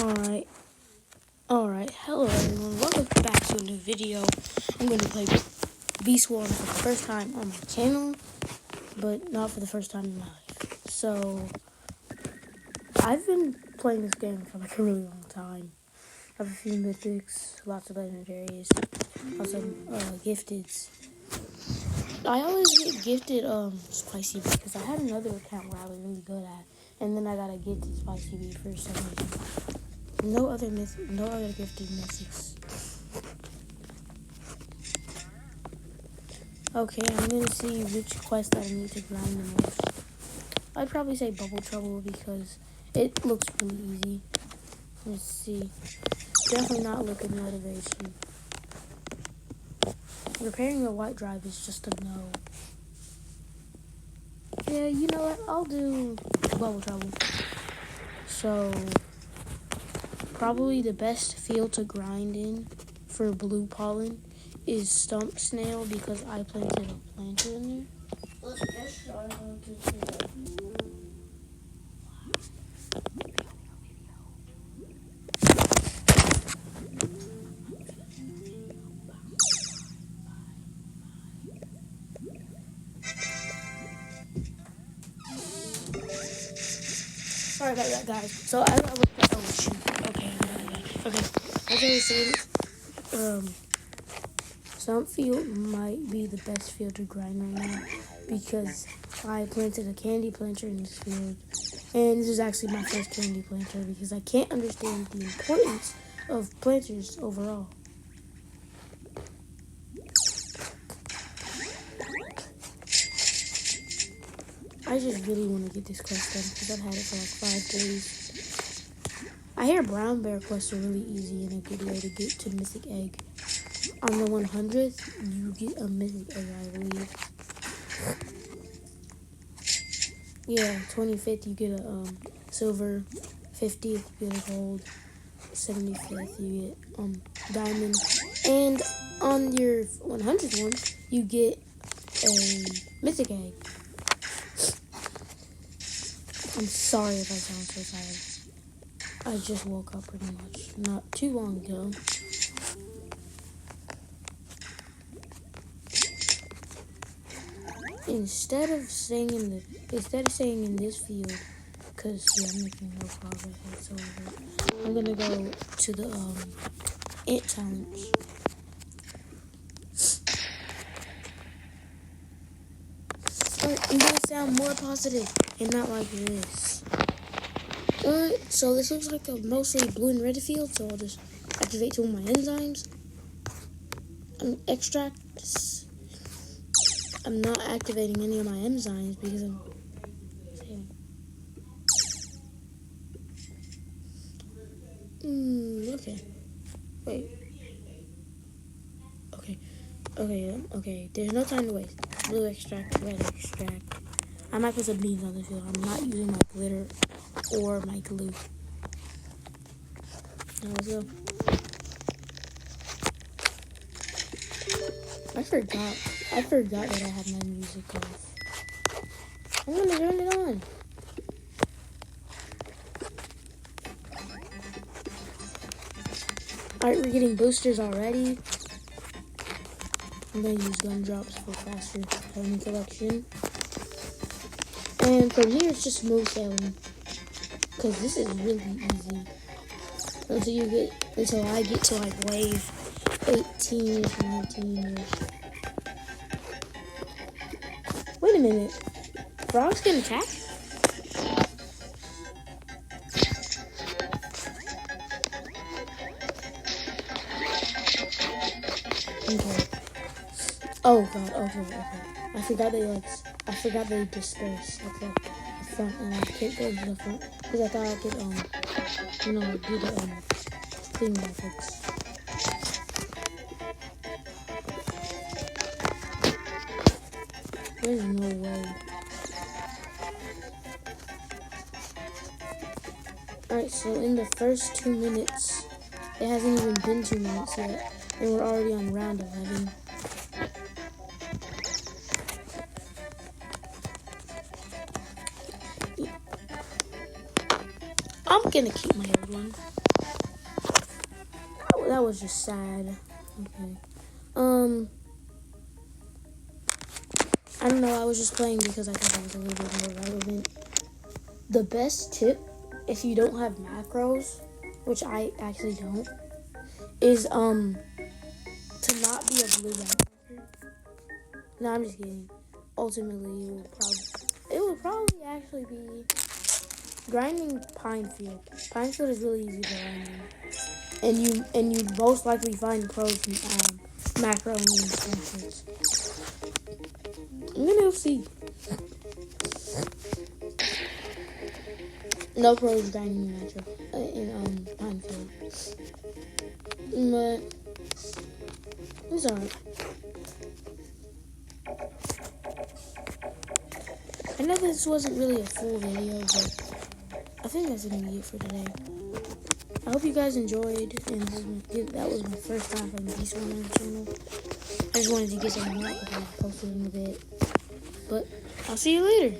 Hello everyone, welcome back to a new video. I'm going to play Beast Wars for the first time on my channel, but not for the first time in my life. So, I've been playing this game for like a really long time. I have a few mythics, lots of legendaries, lots of gifteds. I always get gifted Spicy Bee because I had another account where I was really good at, and then I got a gifted Spicy Bee for some reason. No other gifted mythics. Okay, I'm gonna see which quest I need to grind the most. I'd probably say Bubble Trouble because it looks really easy. Let's see. Definitely not looking motivation. Repairing the white drive is just a no. Yeah, you know what? I'll do Bubble Trouble. So, probably the best field to grind in for blue pollen is Stump Snail because I planted a planter in there. Sorry about that, guys. So I was okay. As I was saying, Stump Field might be the best field to grind right now because I planted a candy planter in this field, and this is actually my first candy planter because I can't understand the importance of planters overall. I just really want to get this quest done because I've had it for like 5 days. I hear brown bear quests are really easy and a good way to get to Mythic Egg. On the 100th, you get a Mythic Egg, I believe. Yeah, 25th you get a silver, 50th you get a gold, 75th you get diamond, and on your 100th one you get a Mythic Egg. I'm sorry if I sound so tired. I just woke up pretty much not too long ago. Instead of staying in this field, cause yeah, I'm making no progress whatsoever. I'm gonna go to the ant challenge. I'm gonna sound more positive and not like this. Alright, so this looks like a mostly blue and red field, so I'll just activate 2 of my enzymes. Extracts. I'm not activating any of my enzymes because I'm saving. Okay. Wait. Okay. There's no time to waste. Blue extract, red extract. I might put some beans on the field. I'm not using my glitter or my glue. Now let's go. I forgot that I have my music off. I'm gonna turn it on. Alright, we're getting boosters already. I'm gonna use gumdrops for faster pony collection. And from here it's just smooth sailing. Cause this is really easy. Until I get to like wave 18, 19 ish. Wait a minute. Frogs can attack? Okay. Oh god, okay. I forgot they disperse at the front, and I can't go to the front because I thought I could do the thing backwards. There's no way. Alright, so in the first 2 minutes, it hasn't even been 2 minutes yet, and we're already on round 11. I'm gonna keep my old one. was just sad. Okay. I don't know, I was just playing because I thought it was a little bit more relevant. The best tip, if you don't have macros, which I actually don't, is to not be a blue backpacker. No, I'm just kidding. Ultimately, it will probably actually be grinding Pinefield. Pinefield is really easy to grind, and you most likely find pros from macro and benefits. And then you'll see. No pros grinding matchup in Pinefield, but it's alright. I know this wasn't really a full video, but I think that's gonna be it for today. I hope you guys enjoyed, and that was my first time playing Beast One on the channel. I just wanted to get something out because I posted in a bit. But I'll see you later.